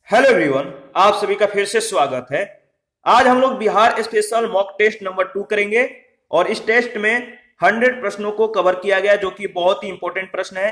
Hello everyone, आप सभी का फिर से स्वागत है। आज हम लोग Bihar special mock test number 2 करेंगे और इस टेस्ट में 100 प्रश्नों को कवर किया गया जो कि बहुत ही इंपॉर्टेंट प्रश्न है।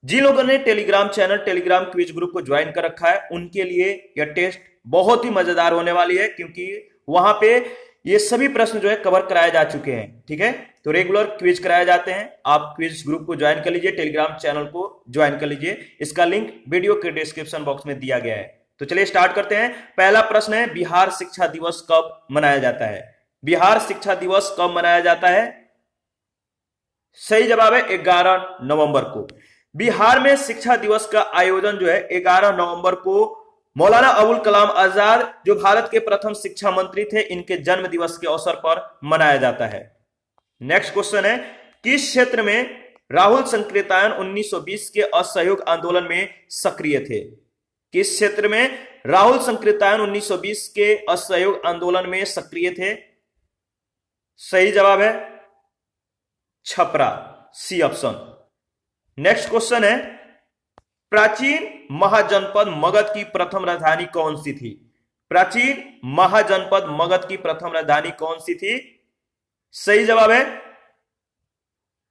जिन लोगों ने Telegram channel Telegram quiz group को ज्वाइन कर रखा है उनके लिए यह टेस्ट बहुत ही मजेदार होने वाली है, क्योंकि वहां पे ये सभी प्रश्न जो है कवर कराए जा चुके हैं। ठीक है, तो रेगुलर क्विज कराए जाते हैं। आप क्विज ग्रुप को ज्वाइन कर लीजिए, टेलीग्राम चैनल को ज्वाइन कर लीजिए। इसका लिंक वीडियो के डिस्क्रिप्शन बॉक्स में दिया गया है। तो चलिए स्टार्ट करते हैं। पहला प्रश्न है, बिहार शिक्षा दिवस कब मनाया जाता है? बिहार शिक्षा दिवस कब मनाया जाता है? सही जवाब है 11 नवंबर को। बिहार में शिक्षा दिवस का आयोजन जो है 11 नवंबर को मौलाना अबुल कलाम आजाद, जो भारत के प्रथम शिक्षा मंत्री थे, इनके जन्म दिवस के अवसर पर मनाया जाता है। नेक्स्ट क्वेश्चन है, किस क्षेत्र में राहुल संकृतायन 1920 के असहयोग आंदोलन में सक्रिय थे? किस क्षेत्र में राहुल संकृतायन 1920 के असहयोग आंदोलन में सक्रिय थे? सही जवाब है Chhapra, C option. Next question है, प्राचीन महाजनपद मगध की प्रथम राजधानी कौन सी थी? प्राचीन महाजनपद मगध की प्रथम राजधानी कौन सी थी? सही जवाब है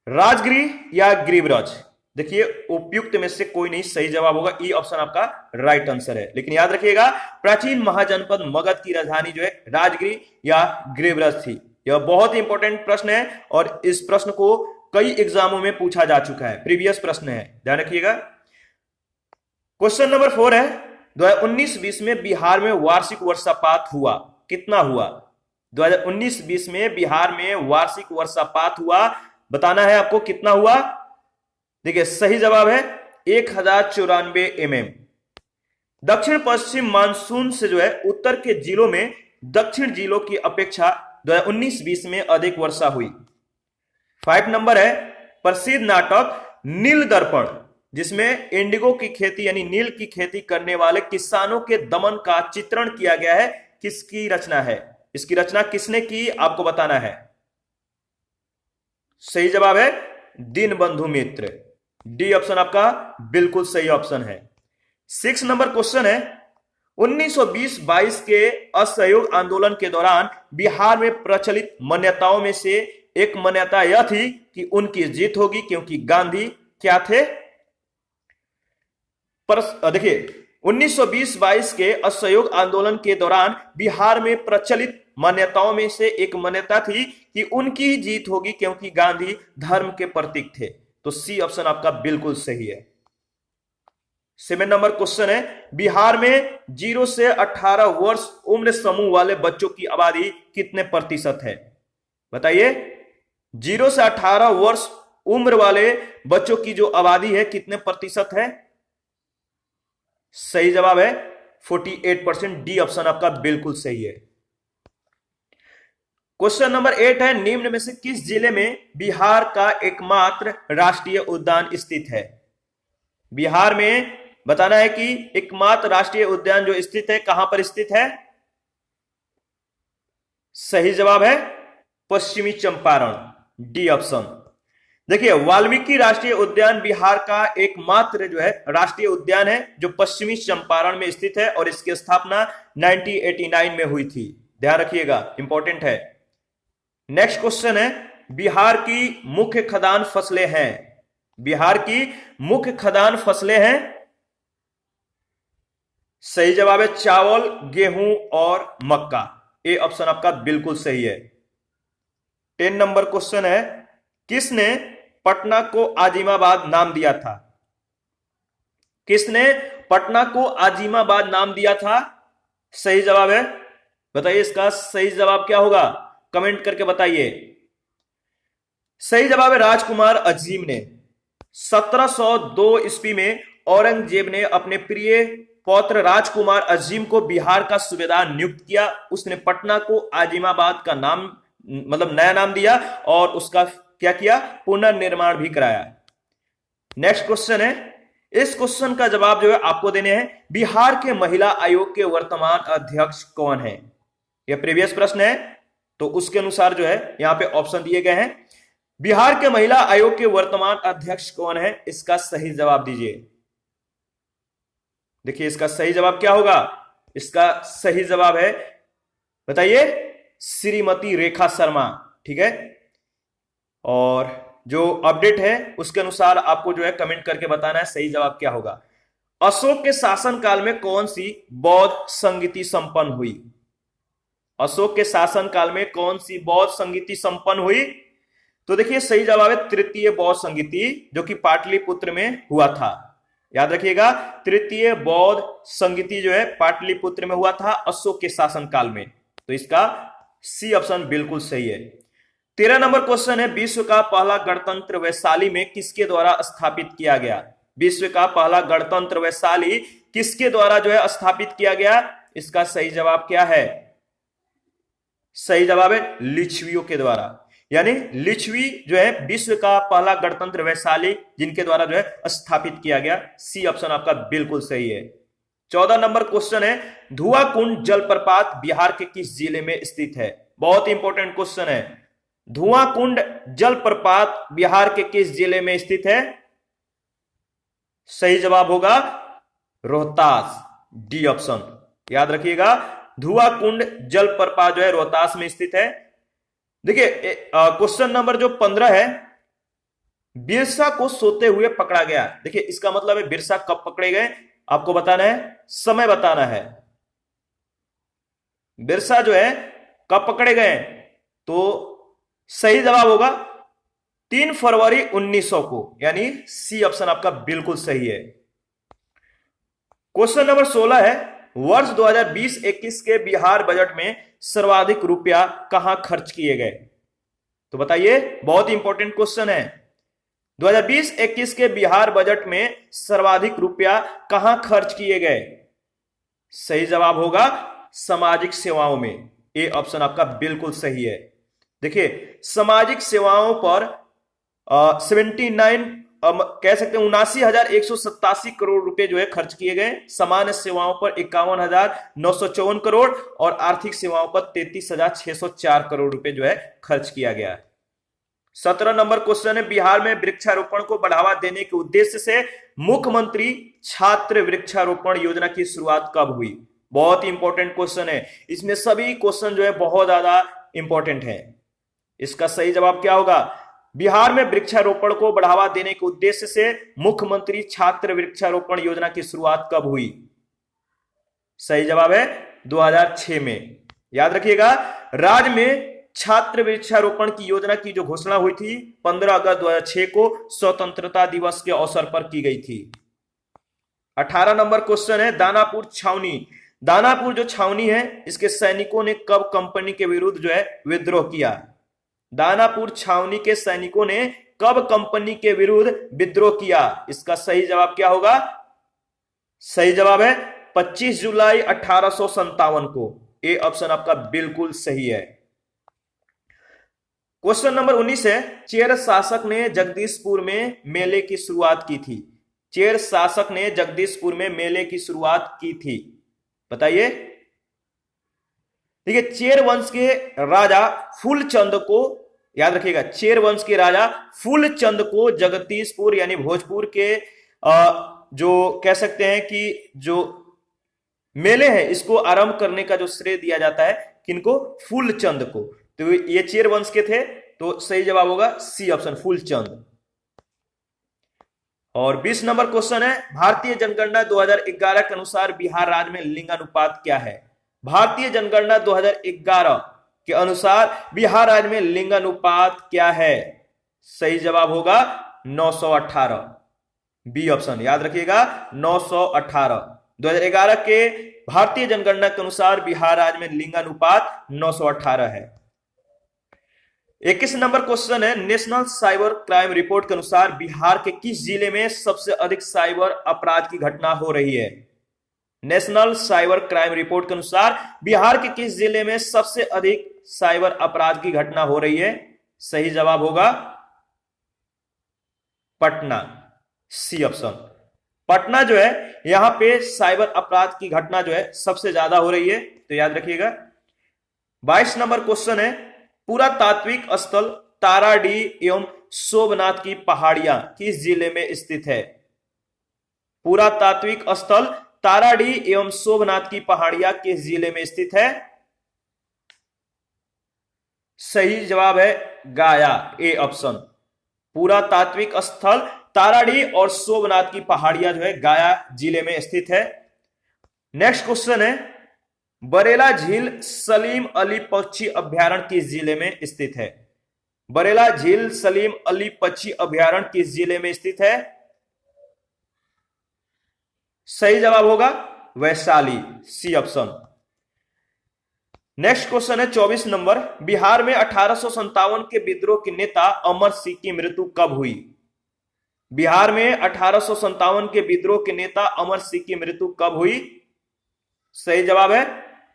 राजगृह या गिरिब्रज। देखिए, उपयुक्त में से कोई नहीं सही जवाब होगा, ई ऑप्शन आपका राइट आंसर है। लेकिन याद रखिएगा, प्राचीन महाजनपद मगध की राजधानी जो है राजगृह या गिरिब्रज थी। यह बहुत ही इंपॉर्टेंट प्रश्न है और इस प्रश्न को कई एग्जामों में पूछा जा चुका है, प्रीवियस प्रश्न है, ध्यान रखिएगा। क्वेश्चन नंबर 4 है, 2019-20 में बिहार में वार्षिक वर्षापात हुआ, कितना हुआ? 2019-20 में बिहार में वार्षिक वर्षापात हुआ, बताना है आपको कितना हुआ। देखिए, सही जवाब है 1094 mm। दक्षिण पश्चिम मानसून से जो है उत्तर के जिलों में दक्षिण जिलों की अपेक्षा 2019-20 में अधिक वर्षा हुई। 5 नंबर है, प्रसिद्ध नाटक नील दर्पण, जिसमें इंडिगो की खेती यानी नील की खेती करने वाले किसानों के दमन का चित्रण किया गया है, किसकी रचना है? इसकी रचना किसने की, आपको बताना है। सही जवाब है दीनबंधु मित्र, डी ऑप्शन आपका बिल्कुल सही ऑप्शन है। 6 नंबर क्वेश्चन है, 1920-22 के असहयोग आंदोलन के दौरान बिहार में प्रचलित मान्यताओं में से एक मान्यता यह थी कि उनकी जीत होगी क्योंकि गांधी क्या थे? देखिए, 1920-22 के असहयोग आंदोलन के दौरान बिहार में प्रचलित मान्यताओं में से एक मान्यता थी कि उनकी जीत होगी क्योंकि गांधी धर्म के प्रतीक थे। तो सी ऑप्शन आपका बिल्कुल सही है। 7 नंबर क्वेश्चन है, बिहार में 0 से 18 वर्ष उम्र समूह वाले बच्चों की आबादी कितने प्रतिशत है? बताइए, 0 से 18 वर्ष उम्र वाले बच्चों की जो आबादी है कितने प्रतिशत है? सही जवाब है 48%, डी ऑप्शन आपका बिल्कुल सही है। क्वेश्चन नंबर 8 है, निम्न में से किस जिले में बिहार का एकमात्र राष्ट्रीय उद्यान स्थित है? बिहार में बताना है कि एकमात्र राष्ट्रीय उद्यान जो स्थित है कहां पर स्थित है? सही जवाब है पश्चिमी चंपारण, डी ऑप्शन। देखिए, वाल्मीकि राष्ट्रीय उद्यान बिहार का एकमात्र जो है राष्ट्रीय उद्यान है जो पश्चिमी चंपारण में स्थित है और इसकी स्थापना 1989 में हुई थी, ध्यान रखिएगा, इंपॉर्टेंट है। नेक्स्ट क्वेश्चन है, बिहार की मुख्य खदान फसलें हैं। बिहार की मुख्य खदान फसलें हैं। सही जवाब है चावल, गेहूं और मक्का, ए ऑप्शन आपका बिल्कुल सही है। 10 नंबर क्वेश्चन है, किसने पटना को आजिमाबाद नाम दिया था? किसने पटना को आजिमाबाद नाम दिया था? सही जवाब है, बताइए इसका सही जवाब क्या होगा, कमेंट करके बताइए। सही जवाब है राजकुमार अजीम ने। 1702 ईस्वी में औरंगजेब ने अपने प्रिय पौत्र राजकुमार अजीम को बिहार का सूबेदार नियुक्त किया। उसने पटना को आजिमाबाद का नाम मतलब नया नाम दिया और उसका क्या किया, पुनर्निर्माण भी कराया। नेक्स्ट क्वेश्चन है, इस क्वेश्चन का जवाब जो है आपको देने हैं, बिहार के महिला आयोग के वर्तमान अध्यक्ष कौन है? यह प्रीवियस प्रश्न है तो उसके अनुसार जो है यहां पे ऑप्शन दिए गए हैं। बिहार के महिला आयोग के वर्तमान अध्यक्ष कौन है, इसका सही जवाब दीजिए। देखिए इसका सही जवाब क्या होगा? इसका सही जवाब है, बताइए, श्रीमती रेखा शर्मा। ठीक है, और जो अपडेट है उसके अनुसार आपको जो है कमेंट करके बताना है सही जवाब क्या होगा। अशोक के शासनकाल में कौन सी बौद्ध संगीति संपन्न हुई? अशोक के शासनकाल में कौन सी बौद्ध संगीति संपन्न हुई? तो देखिए सही जवाब है तृतीय बौद्ध संगीति, जो कि पाटलिपुत्र में हुआ था। याद रखिएगा, तृतीय बौद्ध संगीति जो है पाटलिपुत्र में हुआ था अशोक के शासनकाल में। तो इसका सी ऑप्शन बिल्कुल सही है। 13 नंबर क्वेश्चन है, विश्व का पहला गणतंत्र वैशाली में किसके द्वारा स्थापित किया गया? विश्व का पहला गणतंत्र वैशाली किसके द्वारा जो है स्थापित किया गया? इसका सही जवाब क्या है? सही जवाब है लिच्छवियों के द्वारा। यानी लिच्छवी जो है विश्व का पहला गणतंत्र वैशाली जिनके द्वारा जो है स्थापित किया गया। सी ऑप्शन आपका बिल्कुल सही है। 14 नंबर क्वेश्चन है, धुआंकुंड जलप्रपात बिहार के किस जिले में स्थित है? बहुत इंपॉर्टेंट क्वेश्चन है। धुआंकुंड जलप्रपात बिहार के किस जिले में स्थित है? सही जवाब होगा रोहतास, डी ऑप्शन। याद रखिएगा, धुआंकुंड जलप्रपात जो है रोहतास में स्थित है। देखिए क्वेश्चन नंबर जो 15 है, बिरसा को सोते हुए पकड़ा गया। देखिए इसका मतलब है बिरसा कब पकड़े गए आपको बताना है, समय बताना है। बिरसा जो है कब पकड़े गए? तो सही जवाब होगा 3 फरवरी 1900 को, यानी सी ऑप्शन आपका बिल्कुल सही है। क्वेश्चन नंबर 16 है, वर्ष 2020-21 के बिहार बजट में सर्वाधिक रुपया कहां खर्च किए गए? तो बताइए, बहुत इंपॉर्टेंट क्वेश्चन है। 2020-21 के बिहार बजट में सर्वाधिक रुपया कहां खर्च किए गए? सही जवाब होगा सामाजिक सेवाओं में। ए ऑप्शन आपका बिल्कुल सही है। देखिए सामाजिक सेवाओं पर 79 कह सकते हैं 79,187 करोड़ रुपए जो है खर्च किए गए। सामान्य सेवाओं पर 51,954 करोड़ और आर्थिक सेवाओं पर 33,604 करोड़ रुपए जो है खर्च किया गया। 17 नंबर क्वेश्चन है, बिहार में वृक्षारोपण को बढ़ावा देने के उद्देश्य से मुख्यमंत्री छात्र वृक्षारोपण योजना की शुरुआत कब हुई? बहुत ही इंपॉर्टेंट क्वेश्चन है। इसमें सभी क्वेश्चन जो है बहुत ज्यादा इंपॉर्टेंट है। इसका सही जवाब क्या होगा? बिहार में वृक्षारोपण को बढ़ावा देने के उद्देश्य से मुख्यमंत्री छात्र वृक्षारोपण योजना की शुरुआत कब हुई? सही जवाब है 2006 में। याद रखिएगा, राज्य में छात्र वृक्षारोपण की योजना की जो घोषणा हुई थी 15 अगस्त 2006 को स्वतंत्रता दिवस के अवसर पर की गई थी। 18 नंबर क्वेश्चन है, दानापुर छावनी। दानापुर जो छावनी है इसके सैनिकों ने कब कंपनी के विरुद्ध जो है विद्रोह किया? दानापुर छावनी के सैनिकों ने कब कंपनी के विरुद्ध विद्रोह किया? इसका सही जवाब क्या होगा? सही जवाब है 25 जुलाई 1857 को। ए ऑप्शन आपका बिल्कुल सही है। क्वेश्चन नंबर 19 है, चेर शासक ने जगदीशपुर में मेले की शुरुआत की थी। चेर शासक ने जगदीशपुर में मेले की शुरुआत की थी, बताइए। ठीक है, चेर वंश के राजा फूलचंद को, याद रखिएगा, चेर वंश के राजा फूलचंद को जगदीशपुर यानी भोजपुर के जो कह सकते हैं कि जो मेले हैं इसको आरंभ करने का जो श्रेय दिया जाता है किनको? फूलचंद को। तो ये चेर वंश के थे, तो सही जवाब होगा सी ऑप्शन, फूलचंद। और 20 नंबर क्वेश्चन है, भारतीय जनगणना 2011 के अनुसार बिहार राज्य में लिंगानुपात क्या है? भारतीय जनगणना 2011 के अनुसार बिहार राज्य में लिंगानुपात क्या है? सही जवाब होगा 918, बी ऑप्शन। याद रखिएगा 918। 2011 के भारतीय जनगणना के अनुसार बिहार राज्य में लिंगानुपात 918 है। 21 नंबर क्वेश्चन है, नेशनल साइबर क्राइम रिपोर्ट के अनुसार बिहार के किस जिले में सबसे अधिक साइबर अपराध की घटना हो रही है? नेशनल साइबर क्राइम रिपोर्ट के अनुसार बिहार के किस जिले में सबसे अधिक साइबर अपराध की घटना हो रही है? सही जवाब होगा पटना, सी ऑप्शन। पटना जो है यहां पे साइबर अपराध की घटना जो है सबसे ज्यादा हो रही है, तो याद रखिएगा। 22 नंबर क्वेश्चन है, पुरातात्विक स्थल ताराडीह एवं सोमनाथ की पहाड़ियां किस जिले में स्थित है? पुरातात्विक स्थल ताराडी एवं सोमनाथ की पहाड़ियां किस जिले में स्थित है? सही जवाब है गया, ए ऑप्शन। पुरातात्विक स्थल ताराडी और सोमनाथ की पहाड़ियां जो है गया जिले में स्थित है। नेक्स्ट क्वेश्चन है, बरेला झील सलीम अली पक्षी अभ्यारण्य किस जिले में स्थित है? बरेला झील सलीम अली पक्षी अभ्यारण्य किस जिले में स्थित है? सही जवाब होगा Vaishali, C option. Next question है 24 नंबर, बिहार में 1857 के विद्रोह के नेता अमर सिंह की मृत्यु कब हुई? बिहार में 1857 के विद्रोह के नेता अमर सिंह की मृत्यु कब हुई? सही जवाब है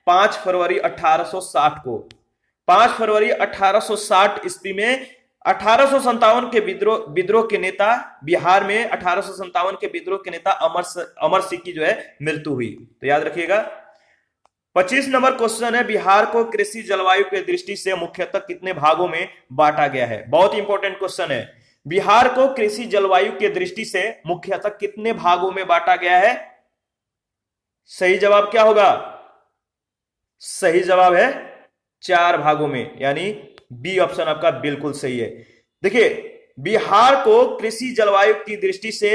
5 फरवरी 1860 को। 5 फरवरी 1860 ईस्वी में 1857 के विद्रोह के नेता, बिहार में 1857 के विद्रोह के नेता अमर सिंह की जो है मृत्यु हुई, तो याद रखिएगा। 25 नंबर क्वेश्चन है, बिहार को कृषि जलवायु के दृष्टि से मुख्यतः कितने भागों में बांटा गया है? बहुत इंपॉर्टेंट क्वेश्चन है। बिहार को कृषि जलवायु के दृष्टि से मुख्यतः कितने भागों में बांटा गया है? सही जवाब क्या होगा? सही जवाब है 4 भागों में, यानी बी ऑप्शन आपका बिल्कुल सही है। देखिए, बिहार को कृषि जलवायु की दृष्टि से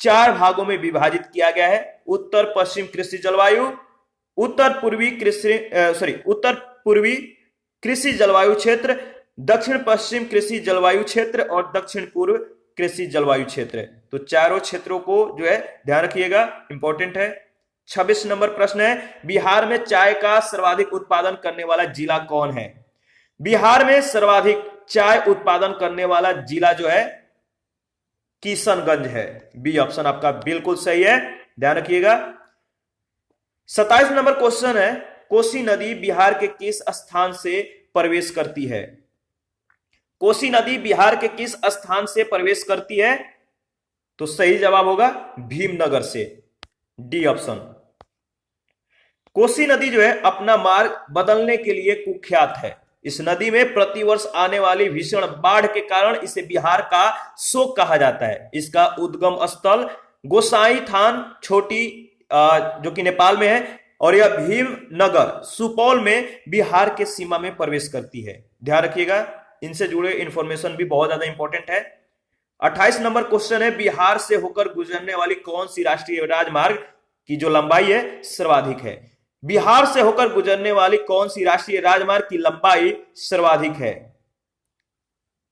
4 भागों में विभाजित किया गया है। उत्तर पश्चिम कृषि जलवायु, उत्तर पूर्वी कृषि जलवायु क्षेत्र, दक्षिण पश्चिम कृषि जलवायु क्षेत्र और दक्षिण पूर्व कृषि जलवायु क्षेत्र। तो चारों क्षेत्रों को जो है ध्यान रखिएगा, इंपॉर्टेंट है। 26 नंबर प्रश्न है, बिहार में चाय का सर्वाधिक उत्पादन करने वाला जिला कौन है? बिहार में सर्वाधिक चाय उत्पादन करने वाला जिला जो है किशनगंज है, बी ऑप्शन आपका बिल्कुल सही है, ध्यान रखिएगा। 27 नंबर क्वेश्चन है, कोसी नदी बिहार के किस स्थान से प्रवेश करती है? कोसी नदी बिहार के किस स्थान से प्रवेश करती है? तो सही जवाब होगा भीमनगर से, डी ऑप्शन। कोसी नदी जो है अपना मार्ग बदलने के लिए कुख्यात है। इस नदी में प्रतिवर्ष आने वाली भीषण बाढ़ के कारण इसे बिहार का शोक कहा जाता है। इसका उद्गम स्थल गोसाई थान छोटी जो कि नेपाल में है, और यह भीमनगर सुपौल में बिहार के सीमा में प्रवेश करती है, ध्यान रखिएगा। इनसे जुड़े इंफॉर्मेशन भी बहुत ज्यादा इंपॉर्टेंट है। 28 नंबर क्वेश्चन है, बिहार से होकर गुजरने वाली कौन सी राष्ट्रीय राजमार्ग की जो लंबाई है सर्वाधिक है? बिहार से होकर गुजरने वाली कौन सी राष्ट्रीय राजमार्ग की लंबाई सर्वाधिक है?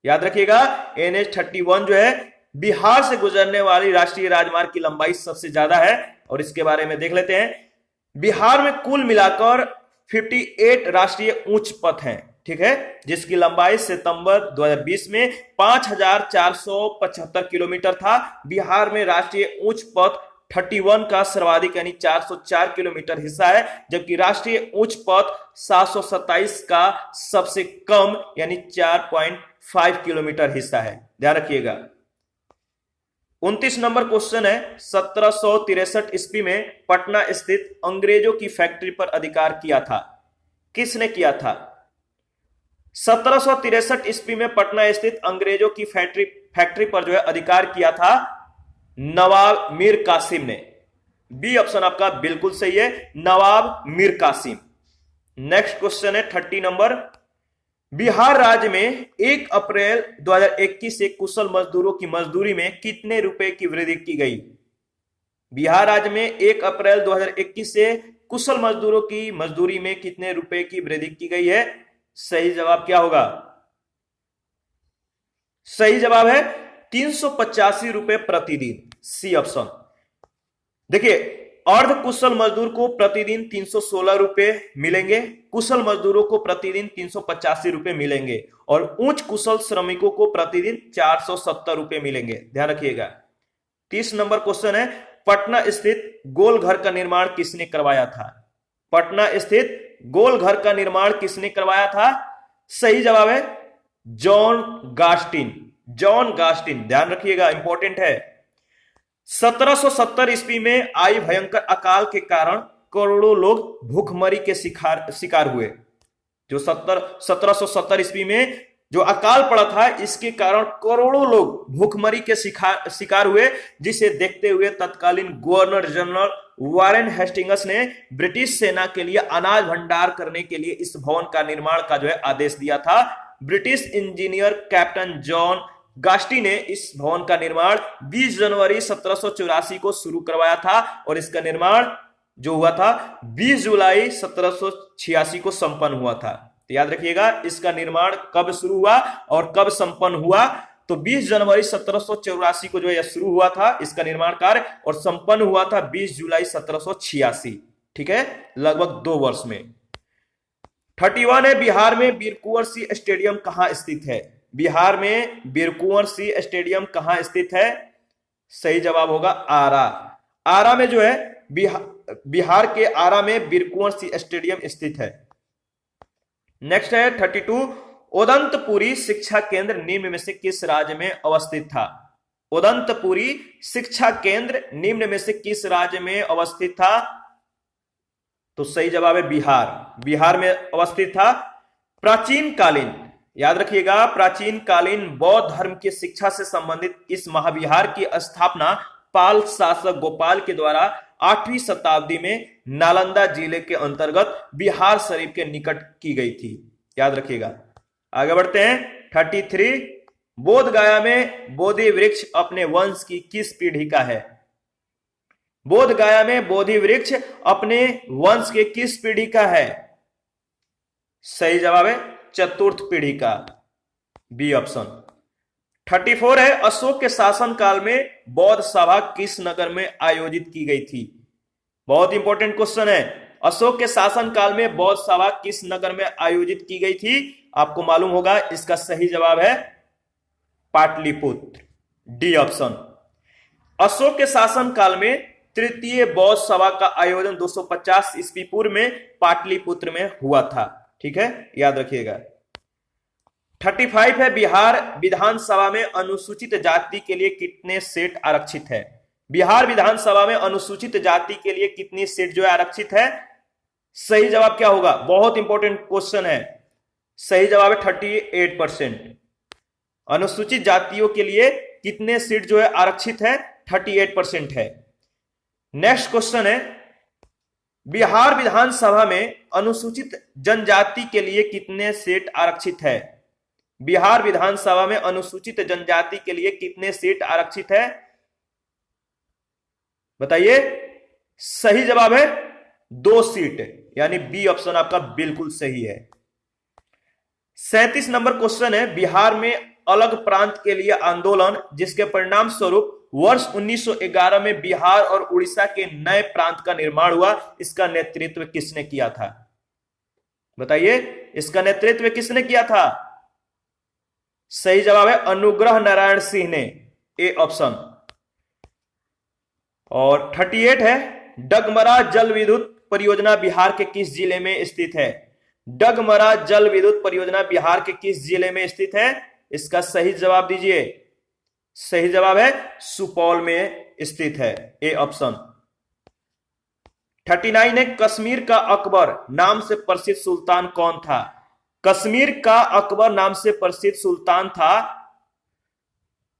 याद रखिएगा, NH-31 जो है बिहार से गुजरने वाली राष्ट्रीय राजमार्ग की लंबाई सबसे ज्यादा है, और इसके बारे में देख लेते हैं। बिहार में कुल मिलाकर 58 राष्ट्रीय उच्च पथ हैं, ठीक है, जिसकी लंबाई सितंबर 2020 में 5475 किलोमीटर था। बिहार में राष्ट्रीय उच्च पथ 31 का सर्वाधिक यानी 404 किलोमीटर हिस्सा है, जबकि राष्ट्रीय उच्च पथ 727 का सबसे कम यानी 4.5 किलोमीटर हिस्सा है, ध्यान रखिएगा। 29 नंबर क्वेश्चन है, 1763 ईस्वी में पटना स्थित अंग्रेजों की फैक्ट्री पर अधिकार किया था, किसने किया था? 1763 ईस्वी में पटना स्थित अंग्रेजों की फैक्ट्री पर जो है अधिकार किया था नवाब मीर कासिम ने, बी ऑप्शन आपका बिल्कुल सही है, नवाब मीर कासिम। नेक्स्ट क्वेश्चन है 30 नंबर, बिहार राज्य में 1 अप्रैल 2021 से कुशल मजदूरों की मजदूरी में कितने रुपए की वृद्धि की गई? बिहार राज्य में 1 अप्रैल 2021 से कुशल मजदूरों की मजदूरी में कितने रुपए की वृद्धि की गई है? सही जवाब क्या होगा? सही जवाब है 385 रुपए प्रतिदिन, सी ऑप्शन। देखिए, अर्ध कुशल मजदूर को प्रतिदिन 316 रुपए मिलेंगे, कुशल मजदूरों को प्रतिदिन 385 रुपए मिलेंगे, और उच्च कुशल श्रमिकों को प्रतिदिन 470 रुपए मिलेंगे, ध्यान रखिएगा। 30 नंबर क्वेश्चन है, पटना स्थित गोल घर का निर्माण किसने करवाया था? पटना स्थित गोल घर का निर्माण किसने करवाया था? सही जवाब है जॉन गास्टिन, जॉन गास्टिन, ध्यान रखिएगा, इंपॉर्टेंट है। 1770 ईस्वी में आई भयंकर अकाल के कारण करोड़ों लोग भूखमरी के शिकार हुए। जो 1770 ईस्वी में जो अकाल पड़ा था इसके कारण करोड़ों लोग भूखमरी के शिकार हुए, जिसे देखते हुए तत्कालीन गवर्नर जनरल वारेन हेस्टिंग्स ने ब्रिटिश सेना के लिए अनाज भंडार करने के लिए इस भवन का निर्माण का जो है आदेश दिया था। ब्रिटिश इंजीनियर कैप्टन जॉन गास्टी ने इस भवन का निर्माण 20 जनवरी 1784 को शुरू करवाया था और इसका निर्माण जो हुआ था 20 जुलाई 1786 को संपन्न हुआ था। तो याद रखिएगा इसका निर्माण कब शुरू हुआ और कब संपन्न हुआ। तो 20 जनवरी 1784 को जो है शुरू हुआ था इसका निर्माण कार्य और संपन्न हुआ था 20 जुलाई 1786। ठीक है, लगभग 2 वर्ष में। 31 है, बिहार में वीर कुंवर सिंह स्टेडियम कहां स्थित है? बिहार में वीर कुंवर सिंह स्टेडियम कहां स्थित है? सही जवाब होगा आरा। आरा में जो है बिहार के आरा में वीर कुंवर सिंह स्टेडियम स्थित है। नेक्स्ट है 32, उदंतपुरी शिक्षा केंद्र निम्न में से किस राज्य में अवस्थित था? उदंतपुरी शिक्षा केंद्र निम्न में से किस राज्य में अवस्थित था? तो सही जवाब है बिहार। बिहार में अवस्थित था। प्राचीन कालीन, याद रखिएगा, प्राचीन कालीन बौद्ध धर्म की शिक्षा से संबंधित इस महाविहार की स्थापना पाल शासक गोपाल के द्वारा 8वीं शताब्दी में नालंदा जिले के अंतर्गत बिहार शरीफ के निकट की गई थी। याद रखिएगा। आगे बढ़ते हैं 33, बोध गया में बोधि वृक्ष अपने वंश की किस पीढ़ी का है? बोध गया में बोधि वृक्ष अपने वंश के किस पीढ़ी का है? सही जवाब है चतुर्थ पीढ़ी का, बी ऑप्शन। 34 है, अशोक के शासन काल में बौद्ध सभा किस नगर में आयोजित की गई थी? बहुत इंपॉर्टेंट क्वेश्चन है। अशोक के शासन काल में बौद्ध सभा किस नगर में आयोजित की गई थी? आपको मालूम होगा, इसका सही जवाब है पाटलिपुत्र, डी ऑप्शन। अशोक के शासन काल में तृतीय बौद्ध सभा का आयोजन 250 ईस्वी पूर्व में पाटलिपुत्र में हुआ था। ठीक है, याद रखिएगा। 35 है, बिहार विधानसभा में अनुसूचित जाति के लिए कितने सीट आरक्षित है? बिहार विधानसभा में अनुसूचित जाति के लिए कितनी सीट जो है आरक्षित है? सही जवाब क्या होगा? बहुत इंपॉर्टेंट क्वेश्चन है। सही जवाब है 38%। अनुसूचित जातियों के लिए कितने सीट जो है आरक्षित है? 38% है। नेक्स्ट क्वेश्चन है, बिहार विधानसभा में अनुसूचित जनजाति के लिए कितने सीट आरक्षित है? बिहार विधानसभा में अनुसूचित जनजाति के लिए कितने सीट आरक्षित है? बताइए। सही जवाब है 2 सीट, यानी बी ऑप्शन आपका बिल्कुल सही है। 37 नंबर क्वेश्चन है, बिहार में अलग प्रांत के लिए आंदोलन जिसके परिणाम स्वरूप वर्ष 1911 में बिहार और उड़ीसा के नए प्रांत का निर्माण हुआ, इसका नेतृत्व किसने किया था? बताइए, इसका नेतृत्व किसने किया था? सही जवाब है अनुग्रह नारायण सिंह ने, ए ऑप्शन। और 38 है, डगमरा जल विद्युत परियोजना बिहार के किस जिले में स्थित है? डगमरा जल विद्युत परियोजना बिहार के किस जिले में स्थित है? इसका सही जवाब दीजिए। सही जवाब है सुपौल में स्थित है, ए ऑप्शन। 39 है, कश्मीर का अकबर नाम से प्रसिद्ध सुल्तान कौन था? कश्मीर का अकबर नाम से प्रसिद्ध सुल्तान था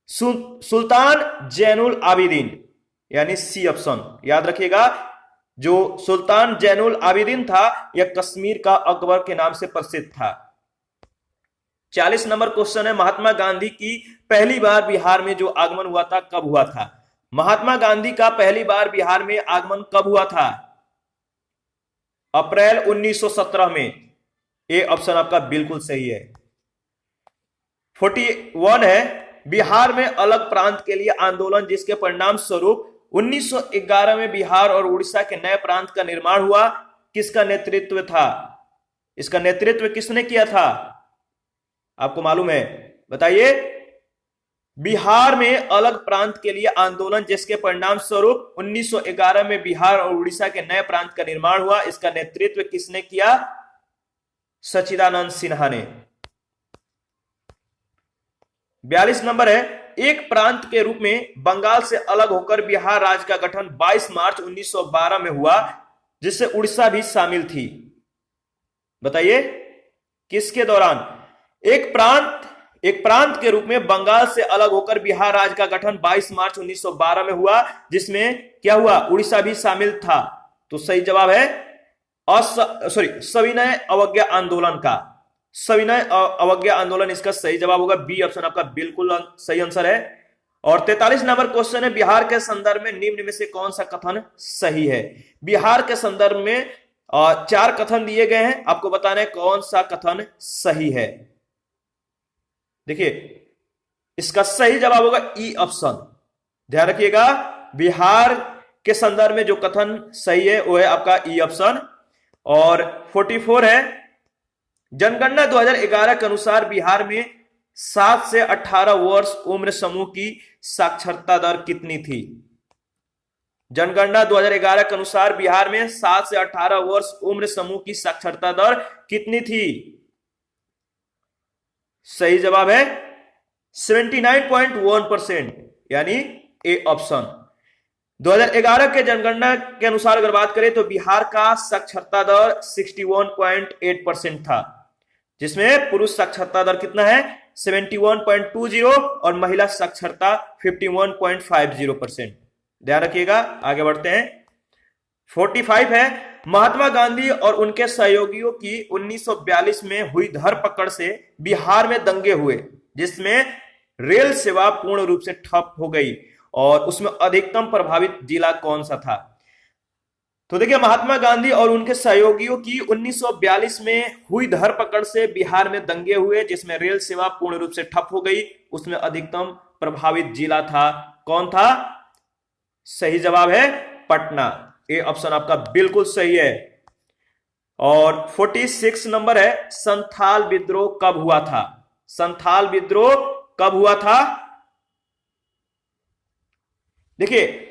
सुल्तान जैनुल आबिदीन, यानी सी ऑप्शन। याद रखिएगा, जो सुल्तान जैनुल आबिदीन था यह कश्मीर का अकबर के नाम से प्रसिद्ध था। 40 नंबर क्वेश्चन है, महात्मा गांधी की पहली बार बिहार में जो आगमन हुआ था कब हुआ था? महात्मा गांधी का पहली बार बिहार में आगमन कब हुआ था? अप्रैल 1917 में, ए ऑप्शन आपका बिल्कुल सही है। 41 है, बिहार में अलग प्रांत के लिए आंदोलन जिसके परिणाम स्वरूप 1911 में बिहार और उड़ीसा के नए प्रांत का निर्माण हुआ, किसका नेतृत्व था? इसका नेतृत्व किसने किया था? आपको मालूम है, बताइए। बिहार में अलग प्रांत के लिए आंदोलन जिसके परिणाम स्वरूप 1911 में बिहार और उड़ीसा के नए प्रांत का निर्माण हुआ, इसका नेतृत्व किसने किया? सच्चिदानंद सिन्हा ने। 42 नंबर है, एक प्रांत के रूप में बंगाल से अलग होकर बिहार राज्य का गठन 22 मार्च 1912 में हुआ, जिससे उड़ीसा भी शामिल थी। बताइए किसके दौरान? एक प्रांत के रूप में बंगाल से अलग होकर बिहार राज्य का गठन 22 मार्च 1912 में हुआ, जिसमें क्या हुआ, उड़ीसा भी शामिल था। तो सही जवाब है सविनय अवज्ञा आंदोलन का। सविनय अवज्ञा आंदोलन इसका सही जवाब होगा, बी ऑप्शन आपका बिल्कुल सही आंसर है। और 43 नंबर क्वेश्चन है, बिहार के संदर्भ में निम्न में से कौन सा कथन सही है। बिहार के संदर्भ में 4 कथन दिए गए हैं, आपको बताना है कौन सा कथन सही है। देखिए इसका सही जवाब होगा ई ऑप्शन, ध्यान रखिएगा। बिहार के संदर्भ में जो कथन सही है वो है आपका ई ऑप्शन। और 44 है, जनगणना 2011 के अनुसार बिहार में 7 से 18 वर्ष उम्र समूह की साक्षरता दर कितनी थी। जनगणना 2011 के अनुसार बिहार में 7 से 18 वर्ष उम्र समूह की साक्षरता दर कितनी थी। सही जवाब है 79.1%, यानी ए ऑप्शन। 2011 के जनगणना के अनुसार अगर बात करें तो बिहार का साक्षरता दर 61.8% था, जिसमें पुरुष साक्षरता दर कितना है 71.20 और महिला साक्षरता 51.50%। ध्यान रखिएगा, आगे बढ़ते हैं। 45 है, महात्मा गांधी और उनके सहयोगियों की 1942 में हुई धरपकड़ से बिहार में दंगे हुए, जिसमें रेल सेवा पूर्ण रूप से ठप हो गई, और उसमें अधिकतम प्रभावित जिला कौन सा था। तो देखिए महात्मा गांधी और उनके सहयोगियों की 1942 में हुई धरपकड़ से बिहार में दंगे हुए, जिसमें रेल सेवा पूर्ण रूप से ठप हो गई, उसमें अधिकतम प्रभावित जिला था, कौन था। सही जवाब है पटना, ए ऑप्शन आपका बिल्कुल सही है। और 46 नंबर है, संथाल विद्रोह कब हुआ था। संथाल विद्रोह कब हुआ था। देखिए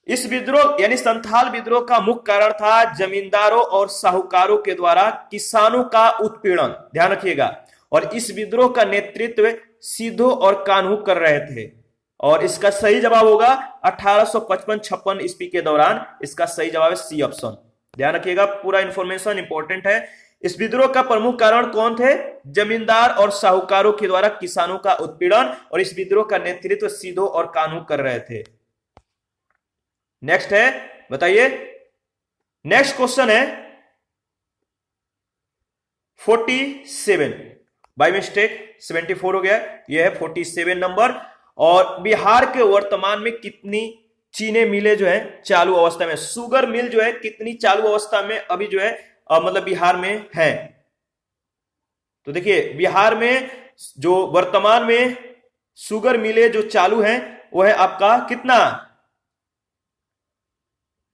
इस विद्रोह यानी संथाल विद्रोह का मुख्य कारण था जमींदारों और साहूकारों के द्वारा किसानों का उत्पीड़न, ध्यान रखिएगा। और इस विद्रोह का नेतृत्व सिद्धू और कान्हू कर रहे थे, और इसका सही जवाब होगा 1855-56 ईस्वी के दौरान। इसका सही जवाब है सी ऑप्शन, ध्यान रखिएगा, पूरा इंफॉर्मेशन इंपॉर्टेंट है। इस विद्रोह का प्रमुख कारण कौन थे, जमींदार और साहूकारों के द्वारा किसानों का उत्पीड़न, और इस विद्रोह का नेतृत्व सिद्धू और कान्हू कर रहे थे। नेक्स्ट है, बताइए, नेक्स्ट क्वेश्चन है 47, बाय मिस्टेक 74 हो गया, यह है 47 नंबर। और बिहार के वर्तमान में कितनी चीनी मिलें जो है चालू अवस्था में, शुगर मिल जो है कितनी चालू अवस्था में अभी जो है मतलब बिहार में है। तो देखिए बिहार में जो वर्तमान में शुगर मिलें जो चालू हैं वो है आपका कितना।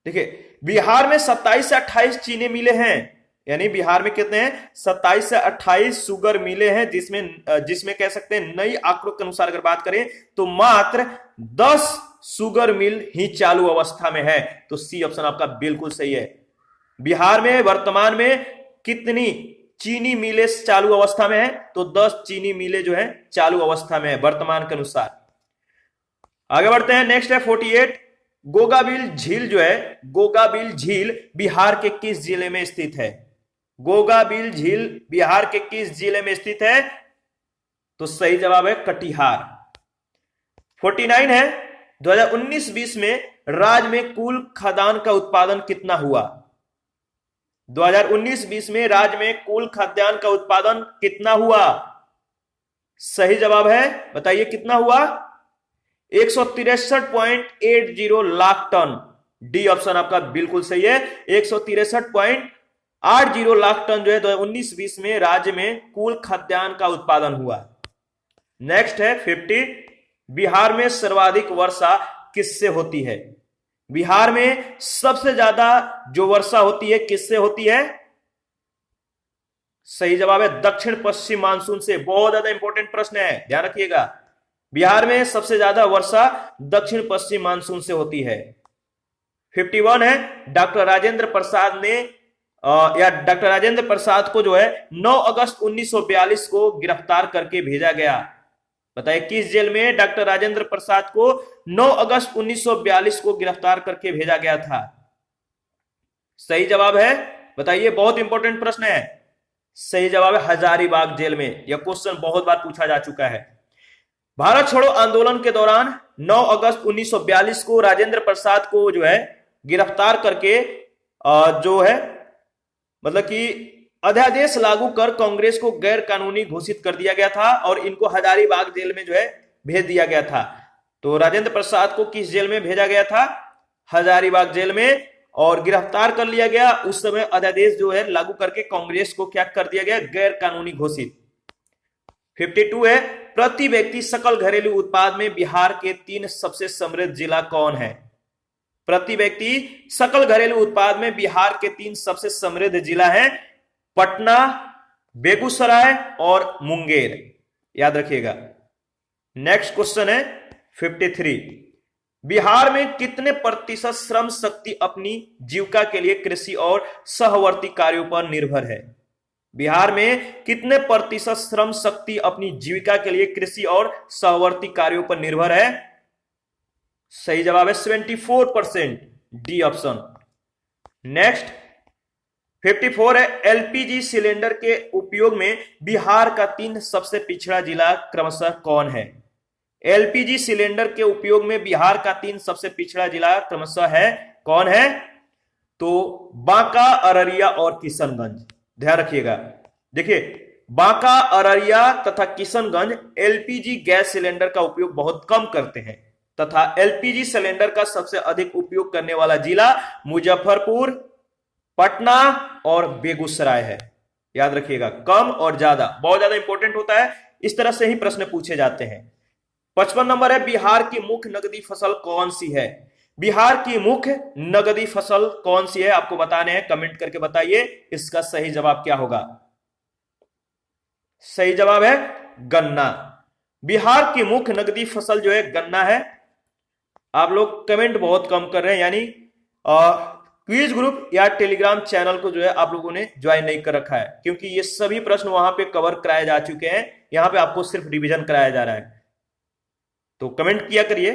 देखिए बिहार में 27 से 28 चीनी मिले हैं, यानी बिहार में कितने हैं 27 से 28 शुगर मिले हैं, जिसमें कह सकते हैं नई आंकड़ों के अनुसार अगर बात करें तो मात्र 10 शुगर मिल ही चालू अवस्था में है। तो सी ऑप्शन आपका बिल्कुल सही है। बिहार में वर्तमान में कितनी चीनी मिलें चालू अवस्था में है, तो 10 चीनी मिलें जो है चालू अवस्था में है वर्तमान के अनुसार। आगे बढ़ते हैं, नेक्स्ट है 48, गोगाबिल झील जो है, गोगाबिल झील बिहार के किस जिले में स्थित है। गोगाबिल झील बिहार के किस जिले में स्थित है, तो सही जवाब है कटिहार। 49 है, 2019-20 में राज्य में कुल खाद्यान्न का उत्पादन कितना हुआ। 2019-20 में राज्य में कुल खाद्यान्न का उत्पादन कितना हुआ। सही जवाब है, बताइए कितना हुआ, 163.80 लाख टन। डी ऑप्शन आपका बिल्कुल सही है, 163.80 लाख टन जो है 2019-20 में राज्य में कुल खाद्यान्न का उत्पादन हुआ। नेक्स्ट है 50, बिहार में सर्वाधिक वर्षा किससे होती है। बिहार में सबसे ज्यादा जो वर्षा होती है किससे होती है। सही जवाब है दक्षिण पश्चिम मानसून से। बहुत ज्यादा इंपॉर्टेंट प्रश्न है, ध्यान रखिएगा। बिहार में सबसे ज्यादा वर्षा दक्षिण पश्चिम मानसून से होती है। 51 है, डॉक्टर राजेंद्र प्रसाद ने डॉक्टर राजेंद्र प्रसाद को जो है 9 अगस्त 1942 को गिरफ्तार करके भेजा गया। बताइए किस जेल में डॉक्टर राजेंद्र प्रसाद को 9 अगस्त 1942 को गिरफ्तार करके भेजा गया था। सही जवाब है, बताइए, बहुत इंपॉर्टेंट प्रश्न है। सही जवाब है हजारीबाग जेल में। यह क्वेश्चन बहुत बार पूछा जा चुका है। भारत छोड़ो आंदोलन के दौरान 9 अगस्त 1942 को राजेंद्र प्रसाद को जो है गिरफ्तार करके जो है मतलब कि अध्यादेश लागू कर कांग्रेस को गैर कानूनी घोषित कर दिया गया था और इनको हजारीबाग जेल में जो है भेज दिया गया था। तो राजेंद्र प्रसाद को किस जेल में भेजा गया था? हजारीबाग जेल में, और गिरफ्तार कर लिया गया। उस समय अध्यादेश जो है लागू करके कांग्रेस को क्या कर दिया गया? गैर कानूनी घोषित। 52 है, प्रति व्यक्ति सकल घरेलू उत्पाद में बिहार के 3 सबसे समृद्ध जिला कौन है? प्रति व्यक्ति सकल घरेलू उत्पाद में बिहार के 3 सबसे समृद्ध जिला हैं पटना, बेगूसराय और मुंगेर। याद रखिएगा। नेक्स्ट क्वेश्चन है 53, बिहार में कितने प्रतिशत श्रम शक्ति अपनी जीविका के लिए कृषि और सहवर्ती कार्यों पर निर्भर है? बिहार में कितने प्रतिशत श्रम शक्ति अपनी जीविका के लिए कृषि और सहवर्ती कार्यों पर निर्भर है? सही जवाब है 74%, डी ऑप्शन। नेक्स्ट 54 है, एलपीजी सिलेंडर के उपयोग में बिहार का 3 सबसे पिछड़ा जिला क्रमशः कौन है? एलपीजी सिलेंडर के उपयोग में बिहार का 3 सबसे पिछड़ा जिला क्रमशः है, कौन है? तो बांका, अररिया और किशनगंज। ध्यान रखिएगा। देखिए, बांका, अररिया तथा किशनगंज एलपीजी गैस सिलेंडर का उपयोग बहुत कम करते हैं तथा एलपीजी सिलेंडर का सबसे अधिक उपयोग करने वाला जिला मुजफ्फरपुर, पटना और बेगूसराय है। याद रखिएगा, कम और ज्यादा बहुत ज्यादा इंपॉर्टेंट होता है। इस तरह से ही प्रश्न पूछे जाते हैं। 55 नंबर है, बिहार की मुख्य नगदी फसल कौन सी है? बिहार की मुख्य नगदी फसल कौन सी है? आपको बताने हैं, कमेंट करके बताइए इसका सही जवाब क्या होगा। सही जवाब है गन्ना। बिहार की मुख्य नगदी फसल जो है गन्ना है। आप लोग कमेंट बहुत कम कर रहे हैं, यानी क्विज ग्रुप या टेलीग्राम चैनल को जो है आप लोगों ने ज्वाइन नहीं कर रखा है, क्योंकि ये सभी प्रश्न वहां पे कवर कराए जा चुके हैं। यहां पे आपको सिर्फ रिवीजन कराया जा रहा है, तो कमेंट किया करिए।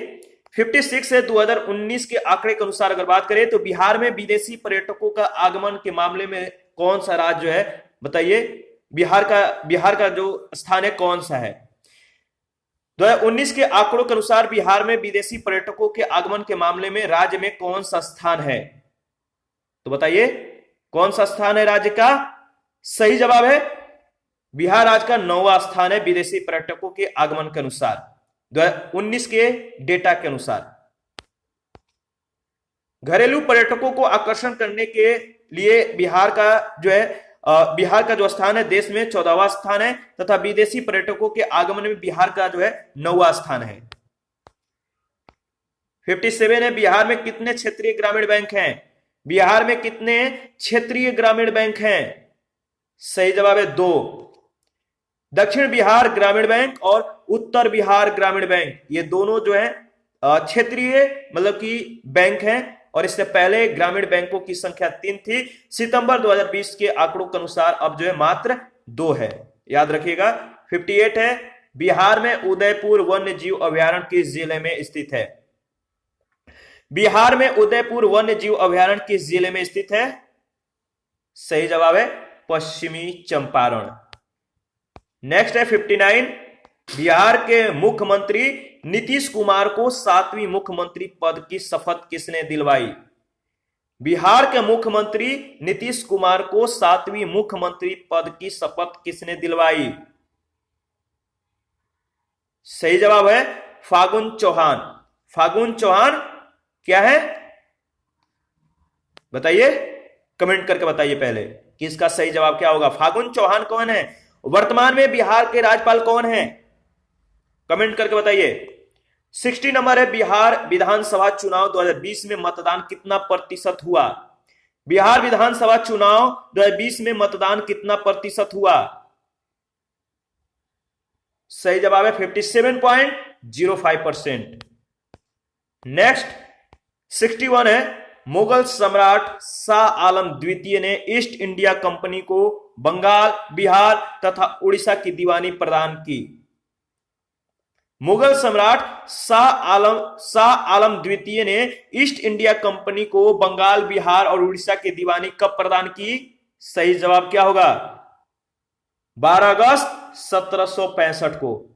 56 है, 2019 के आंकड़े के अनुसार अगर बात करें तो बिहार में विदेशी पर्यटकों का आगमन के मामले में कौन सा राज्य जो है बताइए? बिहार का जो स्थान है कौन सा है? 2019 के आंकड़ों के अनुसार बिहार में विदेशी पर्यटकों के आगमन के मामले में राज्य में कौन सा स्थान है? तो बताइए कौन सा स्थान है राज्य का? सही जवाब है बिहार राज्य का 9वां स्थान है विदेशी पर्यटकों के आगमन के अनुसार, 2019 के डेटा के अनुसार। घरेलू पर्यटकों को आकर्षण करने के लिए बिहार का जो स्थान है देश में 14वां स्थान है तथा विदेशी पर्यटकों के आगमन में बिहार का जो है 9वां स्थान है। 57 है, बिहार में कितने क्षेत्रीय ग्रामीण बैंक हैं? बिहार में कितने क्षेत्रीय ग्रामीण बैंक हैं? सही जवाब है 2। दक्षिण बिहार ग्रामीण बैंक और उत्तर बिहार ग्रामीण बैंक, ये दोनों जो है क्षेत्रीय मतलब कि बैंक हैं, और इससे पहले ग्रामीण बैंकों की संख्या 3 थी। सितंबर 2020 के आंकड़ों के अनुसार अब जो है मात्र 2 है। याद रखिएगा। 58 है, बिहार में उदयपुर वन्य जीव अभयारण्य किस जिले में स्थित है? बिहार में उदयपुर वन्य जीव अभयारण्य किस जिले में स्थित है? सही जवाब है पश्चिमी चंपारण। नेक्स्ट है 59, बिहार के मुख्यमंत्री नीतीश कुमार को 7वीं मुख्यमंत्री पद की शपथ किसने दिलवाई? बिहार के मुख्यमंत्री नीतीश कुमार को 7वीं मुख्यमंत्री पद की शपथ किसने दिलवाई? सही जवाब है फागुन चौहान। फागुन चौहान क्या है बताइए, कमेंट करके बताइए पहले कि इसका सही जवाब क्या होगा। फागुन चौहान कौन है? वर्तमान में बिहार के राज्यपाल कौन है? कमेंट करके बताइए। 60 नंबर है, बिहार विधानसभा चुनाव 2020 में मतदान कितना प्रतिशत हुआ? बिहार विधानसभा चुनाव 2020 में मतदान कितना प्रतिशत हुआ? सही जवाब है 57.05%। नेक्स्ट 61 है, मुगल सम्राट शाह आलम द्वितीय ने ईस्ट इंडिया कंपनी को बंगाल, बिहार तथा उड़ीसा की दीवानी प्रदान की। मुगल सम्राट शाह आलम द्वितीय ने ईस्ट इंडिया कंपनी को बंगाल, बिहार और उड़ीसा की दीवानी कब प्रदान की? सही जवाब क्या होगा? 12 अगस्त 1765 को।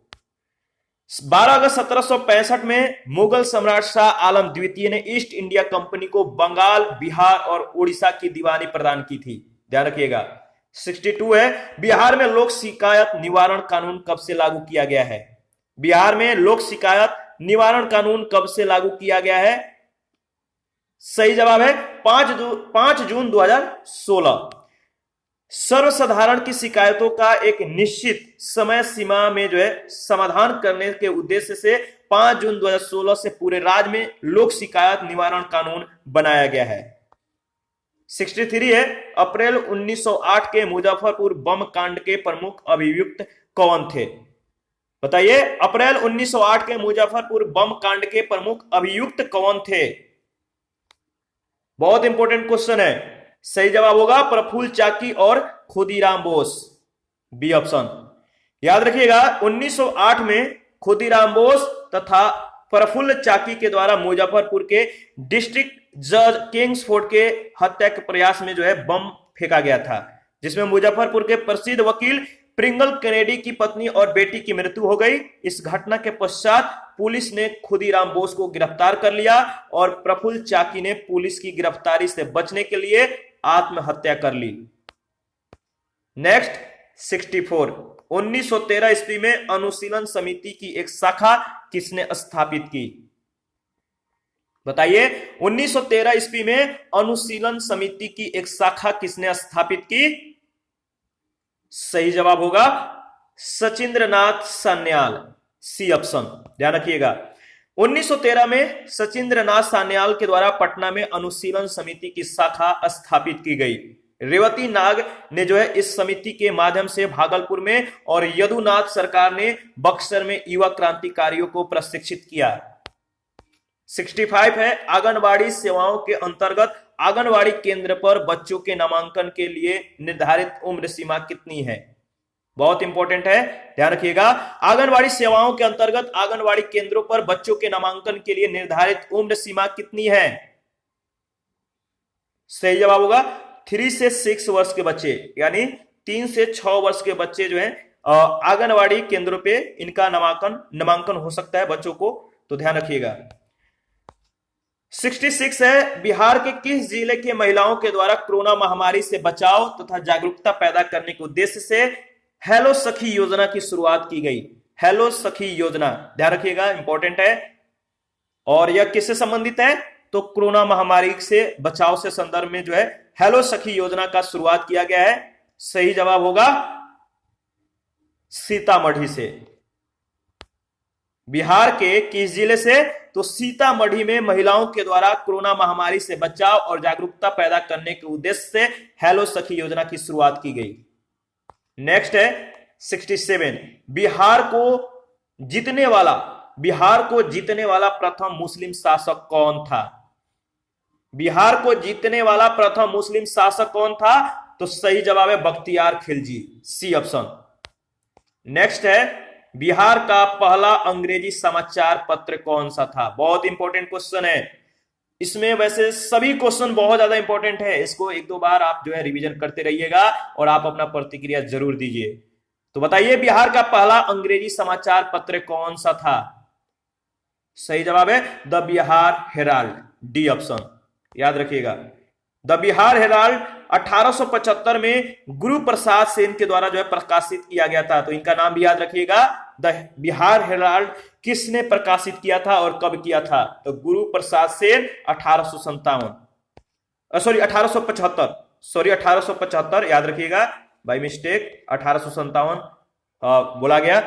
12 अगस्त 1765 में मुगल सम्राट शाह आलम द्वितीय ने ईस्ट इंडिया कंपनी को बंगाल, बिहार और उड़ीसा की दीवानी प्रदान की थी। ध्यान रखिएगा। 62 है, बिहार में लोक शिकायत निवारण कानून कब से लागू किया गया है? बिहार में लोक शिकायत निवारण कानून कब से लागू किया गया है? सही जवाब है 5 जून 2016। सर्वसाधारण की शिकायतों का एक निश्चित समय सीमा में जो है समाधान करने के उद्देश्य से 5 जून 2016 से पूरे राज्य में लोक शिकायत निवारण कानून बनाया गया है। 63 है, अप्रैल 1908 के मुजफ्फरपुर बम कांड के प्रमुख अभियुक्त कौन थे? बताइए, अप्रैल 1908 के मुजफ्फरपुर बम कांड के प्रमुख अभियुक्त कौन थे? बहुत इंपॉर्टेंट क्वेश्चन है। सही जवाब होगा प्रफुल्ल चाकी और खुदीराम बोस, बी ऑप्शन। याद रखिएगा, 1908 में खुदीराम बोस तथा प्रफुल्ल चाकी के द्वारा मुजफ्फरपुर के डिस्ट्रिक्ट जज किंग्सफोर्ड के हत्या के प्रयास में जो है बम फेंका गया था, जिसमें मुजफ्फरपुर के प्रसिद्ध वकील प्रिंगल कैनेडी की पत्नी और बेटी की मृत्यु हो गई। इस घटना के पश्चात पुलिस ने खुदीराम बोस को गिरफ्तार कर लिया और प्रफुल्ल चाकी ने पुलिस की गिरफ्तारी से बचने के लिए आत्महत्या कर ली। नेक्स्ट 64, 1913 ईस्वी में अनुशीलन समिति की एक शाखा किसने स्थापित की? बताइए, 1913 ईस्वी में अनुशीलन समिति की एक शाखा किसने स्थापित की? सही जवाब होगा सचिंद्रनाथ सान्याल, सी ऑप्शन। ध्यान रखिएगा, 1913 में सचिंद्रनाथ सान्याल के द्वारा पटना में अनुशीलन समिति की शाखा स्थापित की गई। रेवती नाग ने जो है इस समिति के माध्यम से भागलपुर में और यदुनाथ सरकार ने बक्सर में युवा क्रांतिकारियों को प्रशिक्षित किया। 65 है, आंगनबाड़ी सेवाओं के अंतर्गत आंगनबाड़ी केंद्र पर बच्चों के नामांकन के लिए निर्धारित उम्र सीमा कितनी है? बहुत इंपॉर्टेंट है, ध्यान रखिएगा। आंगनबाड़ी सेवाओं के अंतर्गत आंगनबाड़ी केंद्रों पर बच्चों के नामांकन के लिए निर्धारित उम्र सीमा कितनी है? सही जवाब होगा 3 से 6 वर्ष के बच्चे, यानी 3 से 6 वर्ष के बच्चे जो हैं आंगनबाड़ी केंद्रों पे इनका नामांकन हो सकता है बच्चों को, तो ध्यान रखिएगा। 66 है, बिहार के किस जिले के महिलाओं के द्वारा कोरोना महामारी से बचाव तथा जागरूकता पैदा करने के उद्देश्य से हेलो सखी योजना की शुरुआत की गई? हेलो सखी योजना, ध्यान रखिएगा, इंपॉर्टेंट है। और यह किससे संबंधित है? तो कोरोना महामारी से बचाव से संदर्भ में जो है हेलो सखी योजना का शुरुआत किया गया है। सही जवाब होगा सीतामढ़ी से। बिहार के किस जिले से? तो सीतामढ़ी में महिलाओं के द्वारा कोरोना महामारी से बचाव और जागरूकता पैदा करने के उद्देश्य से हेलो सखी योजना की शुरुआत की गई। नेक्स्ट है 67, बिहार को जीतने वाला प्रथम मुस्लिम शासक कौन था? बिहार को जीतने वाला प्रथम मुस्लिम शासक कौन था? तो सही जवाब है Bakhtiyar Khilji, C option. Next है, बिहार का पहला अंग्रेजी समाचार पत्र कौन सा था? बहुत इंपॉर्टेंट क्वेश्चन है। इसमें वैसे सभी क्वेश्चन बहुत ज्यादा इंपॉर्टेंट है, इसको 1-2 बार आप जो है रिवीजन करते रहिएगा और आप अपना प्रतिक्रिया जरूर दीजिए। तो बताइए, बिहार का पहला अंग्रेजी समाचार पत्र कौन सा था? सही जवाब है the Bihar Herald, D option. याद रखिएगा, द बिहार हेराल्ड 1875 में गुरु प्रसाद सेन के द्वारा जो है प्रकाशित किया गया था। तो इनका नाम भी याद रखिएगा, द बिहार हेराल्ड किसने प्रकाशित किया था और कब किया था? तो गुरु प्रसाद सेन 1875, याद रखिएगा, बाय मिस्टेक 1857 बोला गया।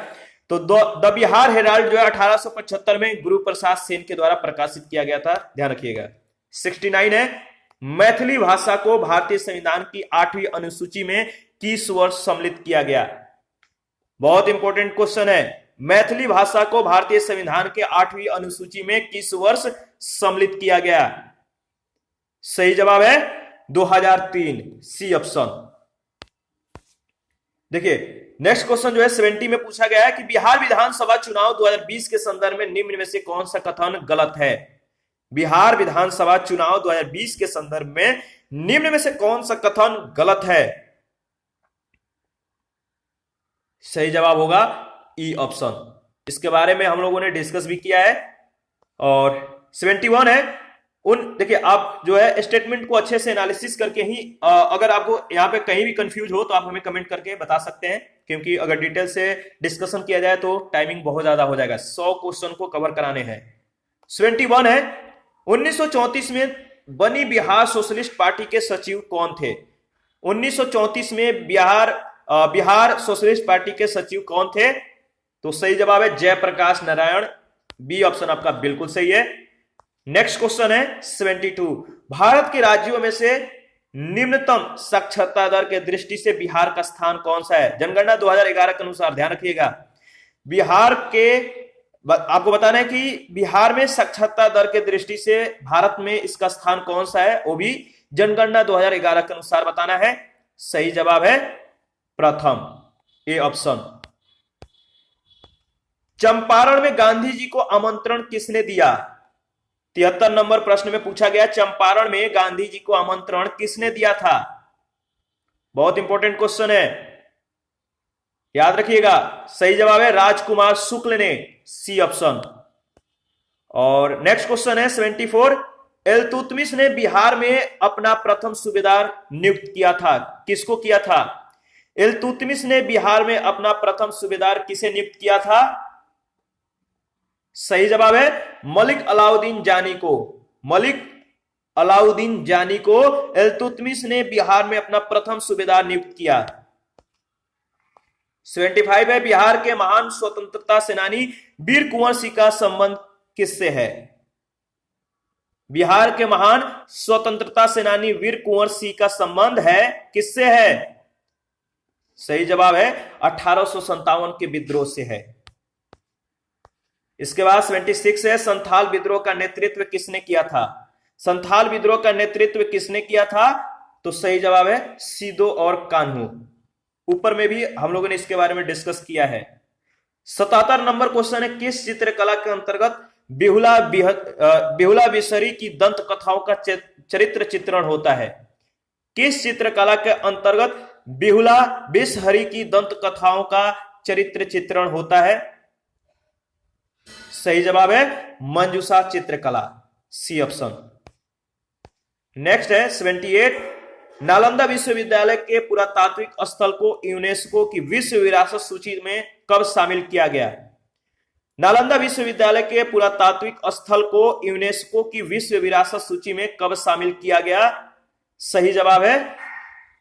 तो द बिहार हेराल्ड जो है 1875 में गुरु प्रसाद सेन के द्वारा प्रकाशित किया गया था, ध्यान रखिएगा। 69 है, मैथिली भाषा को भारतीय संविधान की 8वीं अनुसूची में किस वर्ष सम्मिलित किया गया? बहुत इंपॉर्टेंट क्वेश्चन है। मैथिली भाषा को भारतीय संविधान के 8वीं अनुसूची में किस वर्ष सम्मिलित किया गया? सही जवाब है 2003, सी ऑप्शन। देखिए, नेक्स्ट क्वेश्चन जो है 70 में पूछा गया है कि बिहार विधानसभा चुनाव 2020 के संदर्भ में निम्न में से कौन सा कथन गलत है? बिहार विधानसभा चुनाव 2020 के संदर्भ में निम्न में से कौन सा कथन गलत है? सही जवाब होगा ई ऑप्शन। इसके बारे में हम लोगों ने डिस्कस भी किया है। और 71 है, उन देखिए आप जो है स्टेटमेंट को अच्छे से एनालिसिस करके ही अगर आपको यहाँ पे कहीं भी कंफ्यूज हो तो आप हमें कमेंट करके बता सकते हैं, क्योंकि अगर डिटेल से डिस्कशन किया जाए तो टाइमिंग बहुत ज्यादा हो जाएगा, 100 क्वेश्चन को कवर कराने हैं। 71 है, 1934 में बनी बिहार सोशलिस्ट पार्टी के सचिव कौन थे? 1934 में बिहार सोशलिस्ट पार्टी के सचिव कौन थे? तो सही जवाब है जयप्रकाश नारायण, बी ऑप्शन आपका बिल्कुल सही है। नेक्स्ट क्वेश्चन है 72, भारत के राज्यों में से निम्नतम साक्षरता दर के दृष्टि से बिहार का स्थान कौन सा है? जनगणना 2011 के अनुसार, ध्यान रखिएगा, बिहार के आपको बताना है कि बिहार में साक्षरता दर के दृष्टि से भारत में इसका स्थान कौन सा है, वो भी जनगणना 2011 के अनुसार बताना है। सही जवाब है प्रथम, ए ऑप्शन। चंपारण में गांधी जी को आमंत्रण किसने दिया? 73 नंबर प्रश्न में पूछा गया, चंपारण में गांधी जी को आमंत्रण किसने दिया था? बहुत इंपॉर्टेंट क्वेश्चन है, याद रखिएगा। सही जवाब है राजकुमार शुक्ल ने, सी ऑप्शन। और नेक्स्ट क्वेश्चन है 74, इल्तुतमिश ने बिहार में अपना प्रथम सूबेदार नियुक्त किया था, किसको किया था? इल्तुतमिश ने बिहार में अपना प्रथम सूबेदार किसे नियुक्त किया था? सही जवाब है मलिक अलाउद्दीन जानी को, मलिक अलाउद्दीन जानी को इल्तुतमिश ने बिहार में अपना प्रथम सूबेदार नियुक्त किया। 75 है, बिहार के महान स्वतंत्रता सेनानी वीर कुंवर सिंह का संबंध किससे है? बिहार के महान स्वतंत्रता सेनानी वीर कुंवर सिंह का संबंध है किससे है? सही जवाब है 1857 के विद्रोह से है। इसके बाद 76 है, संथाल विद्रोह का नेतृत्व किसने किया था? संथाल विद्रोह का नेतृत्व किसने किया था? तो सही जवाब है सिदो और कान्हू। ऊपर में भी हम लोगों ने इसके बारे में डिस्कस किया है। 77 नंबर क्वेश्चन है, किस चित्रकला के अंतर्गत बेहुला बिसहरी की दंत कथाओं का चरित्र चित्रण होता है? किस चित्रकला के अंतर्गत बेहुला बिसहरी की दंत कथाओं का चरित्र चित्रण होता है? सही जवाब है मंजूषा चित्रकला, सी ऑप्शन। नेक्स्ट है 78, नालंदा विश्वविद्यालय के पुरातात्विक स्थल को यूनेस्को की विश्व विरासत सूची में कब शामिल किया गया? नालंदा विश्वविद्यालय के पुरातात्विक स्थल को यूनेस्को की विश्व विरासत सूची में कब शामिल किया गया? सही जवाब है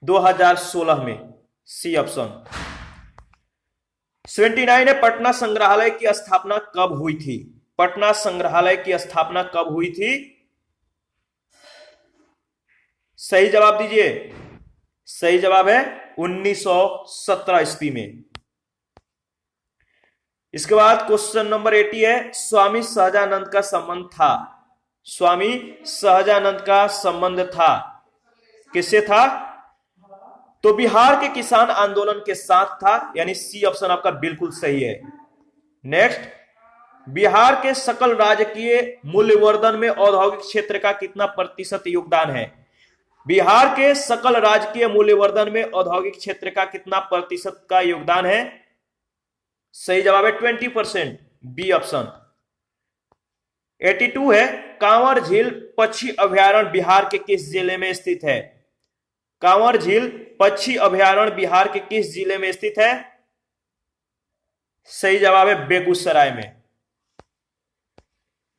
2016 में, सी ऑप्शन। 79 है, पटना संग्रहालय की स्थापना कब हुई थी? पटना संग्रहालय की स्थापना कब हुई थी? सही जवाब दीजिए। सही जवाब है 1917 ईस्वी में। इसके बाद क्वेश्चन नंबर 80 है, स्वामी सहजानंद का संबंध था, स्वामी सहजानंद का संबंध था किससे था? तो बिहार के किसान आंदोलन के साथ था, यानी सी ऑप्शन आपका बिल्कुल सही है। नेक्स्ट, बिहार के सकल राजकीय मूल्यवर्धन में औद्योगिक क्षेत्र का कितना प्रतिशत योगदान है? बिहार के सकल राजकीय मूल्यवर्धन में औद्योगिक क्षेत्र का कितना प्रतिशत का योगदान है? सही जवाब है 20%, बी ऑप्शन। 82 है, कांवर झील पक्षी अभयारण्य बिहार के किस जिले में स्थित है? कांवर झील पक्षी अभयारण्य बिहार के किस जिले में स्थित है? सही जवाब है बेगूसराय में।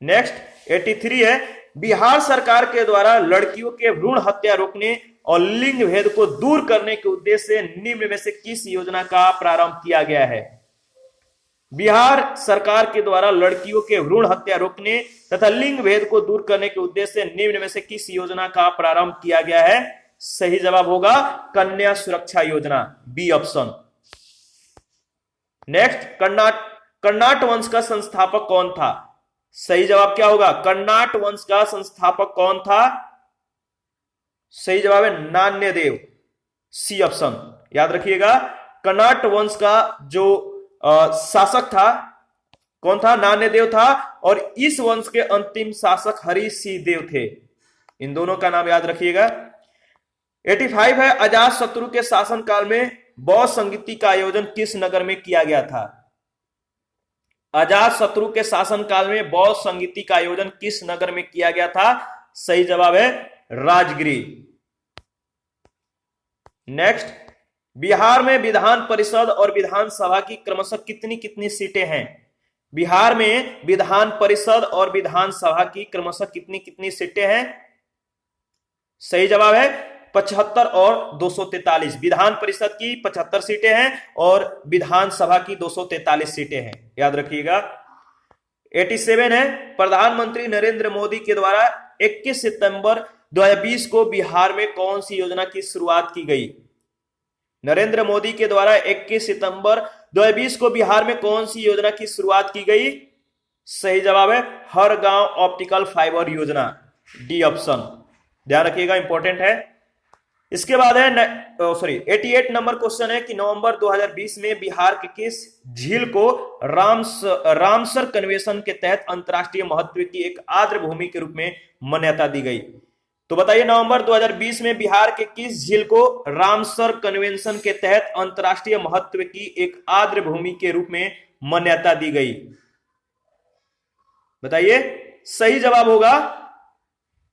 नेक्स्ट 83 है, बिहार सरकार के द्वारा लड़कियों के भ्रूण हत्या रोकने और लिंग भेद को दूर करने के उद्देश्य से निम्न में से किस योजना का प्रारंभ किया गया है? बिहार सरकार के द्वारा लड़कियों के भ्रूण हत्या रोकने तथा लिंग भेद को दूर करने के उद्देश्य से निम्न में से किस योजना का प्रारंभ किया गया है? सही जवाब होगा कन्या सुरक्षा योजना, बी ऑप्शन। नेक्स्ट, कर्नाट वंश का संस्थापक कौन था? सही जवाब क्या होगा? कर्नाट वंश का संस्थापक कौन था? सही जवाब है नान्यदेव, सी ऑप्शन। याद रखिएगा, कर्नाट वंश का जो शासक था कौन था? नान्यदेव था, और इस वंश के अंतिम शासक हरि सिंह देव थे। इन दोनों का नाम याद रखिएगा। 85 है, अजात शत्रु के शासन काल में बौद्ध संगीति का आयोजन किस नगर में किया गया था? अजात शत्रु के शासनकाल में बौद्ध संगीति का आयोजन किस नगर में किया गया था? सही जवाब है राजगीर। नेक्स्ट, बिहार में विधान परिषद और विधानसभा की क्रमशः कितनी कितनी सीटें हैं? बिहार में विधान परिषद और विधानसभा की क्रमशः कितनी कितनी सीटें हैं? सही जवाब है 75 और 243। विधान परिषद की 75 सीटें हैं और विधानसभा की 243 सीटें हैं, याद रखिएगा। 87 है, प्रधानमंत्री नरेंद्र मोदी के द्वारा 21 सितंबर 2020 को बिहार में कौन सी योजना की शुरुआत की गई? नरेंद्र मोदी के द्वारा 21 सितंबर 2020 को बिहार में कौन सी योजना की शुरुआत की गई? सही जवाब है हर गांव ऑप्टिकल फाइबर योजना, डी ऑप्शन, ध्यान रखिएगा, इंपॉर्टेंट है। इसके बाद है 88 नंबर क्वेश्चन है कि नवंबर 2020 में बिहार के किस झील को रामसर कन्वेंशन के तहत अंतरराष्ट्रीय महत्व की एक आर्द्र भूमि के रूप में मान्यता दी गई? तो बताइए, नवंबर 2020 में बिहार के किस झील को रामसर कन्वेंशन के तहत अंतरराष्ट्रीय महत्व की एक आर्द्र भूमि के रूप में मान्यता दी गई? बताइए, सही जवाब होगा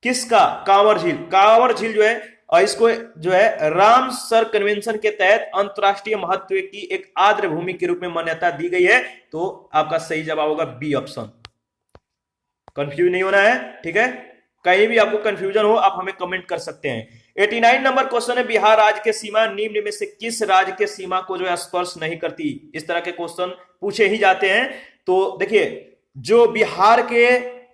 किसका? कांवर झील। कांवर झील जो है, और इसको जो है रामसर कन्वेंशन के तहत अंतरराष्ट्रीय महत्व की एक आर्द्र भूमि के रूप में मान्यता दी गई है, तो आपका सही जवाब होगा बी ऑप्शन। कंफ्यूज नहीं होना है, ठीक है? कहीं भी आपको कंफ्यूजन हो आप हमें कमेंट कर सकते हैं। 89 नंबर क्वेश्चन है, बिहार राज्य के सीमा निम्न में से किस राज्य के सीमा को जो है स्पर्श नहीं करती? इस तरह के क्वेश्चन पूछे ही जाते हैं। तो देखिए, जो बिहार के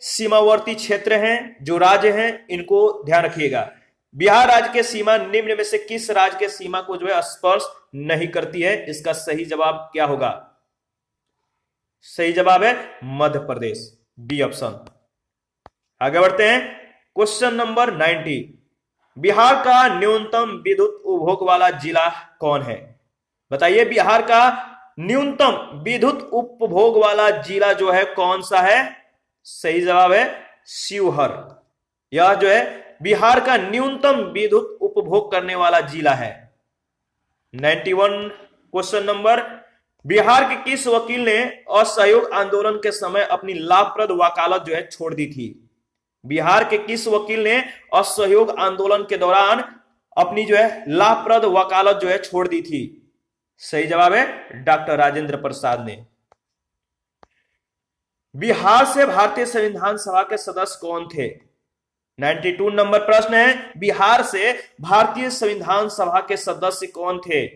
सीमावर्ती क्षेत्र हैं, जो राज्य हैं, इनको ध्यान रखिएगा। बिहार राज्य के सीमा निम्न में से किस राज्य के सीमा को जो है स्पर्श नहीं करती है? इसका सही जवाब क्या होगा? सही जवाब है मध्य प्रदेश, डी ऑप्शन। आगे बढ़ते हैं, क्वेश्चन नंबर 90, बिहार का न्यूनतम विद्युत उपभोग वाला जिला कौन है? बताइए, बिहार का न्यूनतम विद्युत उपभोग वाला जिला जो है कौन सा है? सही जवाब है शिवहर। यह जो है बिहार का न्यूनतम विद्युत उपभोग करने वाला जिला है। 91 क्वेश्चन नंबर, बिहार के किस वकील ने असहयोग आंदोलन के समय अपनी लाभप्रद वकालत जो है छोड़ दी थी? बिहार के किस वकील ने असहयोग आंदोलन के दौरान अपनी जो है लाभप्रद वकालत जो है छोड़ दी थी? सही जवाब है डॉक्टर राजेंद्र प्रसाद ने। बिहार से भारतीय संविधान सभा के सदस्य कौन थे? 92 नंबर प्रश्न है, बिहार से भारतीय संविधान सभा के सदस्य कौन थे?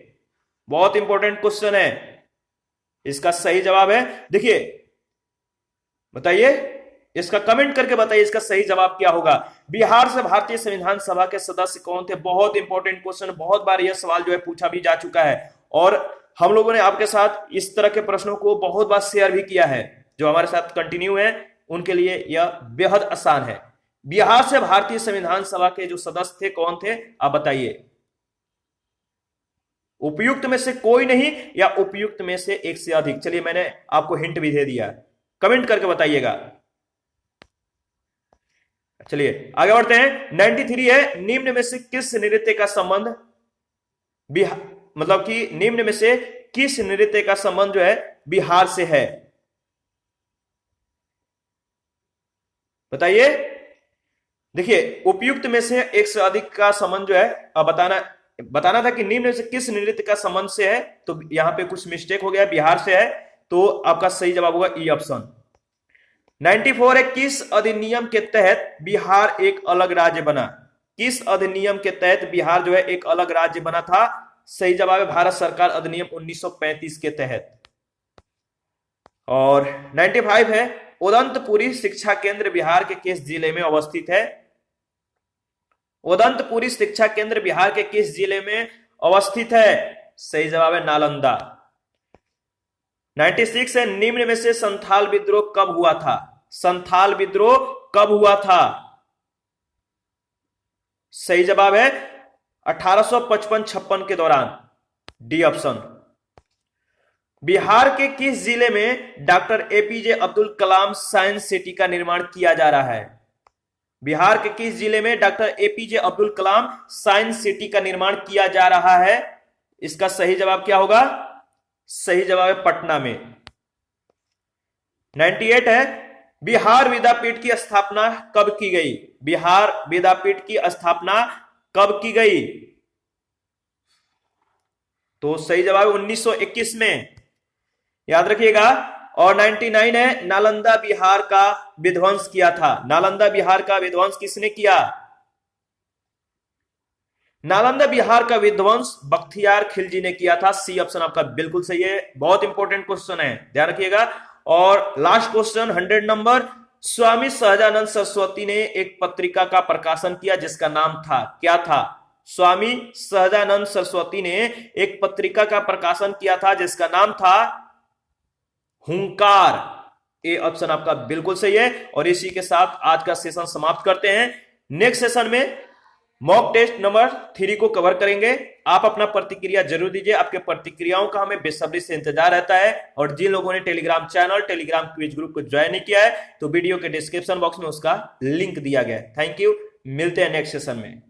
बहुत इंपॉर्टेंट क्वेश्चन है। इसका सही जवाब है, देखिए बताइए, इसका कमेंट करके बताइए इसका सही जवाब क्या होगा। बिहार से भारतीय संविधान सभा के सदस्य कौन थे? बहुत इंपॉर्टेंट क्वेश्चन, बहुत बार यह सवाल जो है पूछा भी जा चुका है और हम लोगों ने आपके साथ इस तरह के प्रश्नों को बहुत बार शेयर भी किया है। जो हमारे साथ कंटिन्यू है उनके लिए यह बेहद आसान है। बिहार से भारतीय संविधान सभा के जो सदस्य थे कौन थे, आप बताइए। उपयुक्त में से कोई नहीं या उपयुक्त में से एक से अधिक? चलिए, मैंने आपको हिंट भी दे दिया, कमेंट करके बताइएगा। चलिए आगे बढ़ते हैं। 93 है, निम्न में से किस नृत्य का संबंध मतलब कि निम्न में से किस नृत्य का संबंध जो है बिहार से है? बताइए। देखिए, उपयुक्त में से एक से अधिक का संबंध जो है बताना था कि निम्न में से किस नृत्य का संबंध से है, तो यहां पे कुछ मिस्टेक हो गया, बिहार से है, तो आपका सही जवाब होगा ई ऑप्शन। 94 है, किस अधिनियम के तहत बिहार एक अलग राज्य बना? किस अधिनियम के तहत बिहार जो है एक अलग राज्य बना था? सही जवाब है भारत सरकार अधिनियम 1935 के तहत। और 95 है, उदंतपुरी शिक्षा केंद्र बिहार के किस जिले में अवस्थित है? उदंतपुरी शिक्षा केंद्र बिहार के किस जिले में अवस्थित है? सही जवाब है नालंदा। 96 है, निम्न में से संथाल विद्रोह कब हुआ था? संथाल विद्रोह कब हुआ था? सही जवाब है 1855-56 के दौरान, डी ऑप्शन। बिहार के किस जिले में doctor APJ Abdul Kalam science city का निर्माण किया जा रहा है? बिहार के किस जिले में doctor APJ Abdul Kalam science city का निर्माण किया जा रहा है? इसका सही जवाब क्या होगा? सही जवाब है पटना में। 98 है, बिहार विद्यापीठ की स्थापना कब की गई? बिहार विद्यापीठ की स्थापना कब की गई? तो सही जवाब 1921 में, याद रखिएगा। और 99 है, नालंदा बिहार का विध्वंस किया था। नालंदा बिहार का विध्वंस किसने किया? नालंदा बिहार का विध्वंस बख्तियार खिलजी ने किया था। सी ऑप्शन आपका बिल्कुल सही है। बहुत इंपॉर्टेंट क्वेश्चन है, ध्यान रखिएगा। और last question 100 number, Swami Sahajanand Saraswati ने एक पत्रिका का प्रकाशन किया जिसका नाम था, क्या था? स्वामी सहजानंद सरस्वती ने एक पत्रिका का प्रकाशन किया था जिसका नाम था हुंकार। ए ऑप्शन आपका बिल्कुल सही है। और इसी के साथ आज का सेशन समाप्त करते हैं। नेक्स्ट सेशन में मॉक टेस्ट नंबर 3 को कवर करेंगे। आप अपना प्रतिक्रिया जरूर दीजिए, आपके प्रतिक्रियाओं का हमें बेसब्री से इंतजार रहता है। और जिन लोगों ने Telegram channel, Telegram quiz group को ज्वाइन नहीं किया है तो वीडियो के डिस्क्रिप्शन बॉक्स में उसका लिंक दिया गया है। थैंक यू, मिलते हैं नेक्स्ट सेशन में।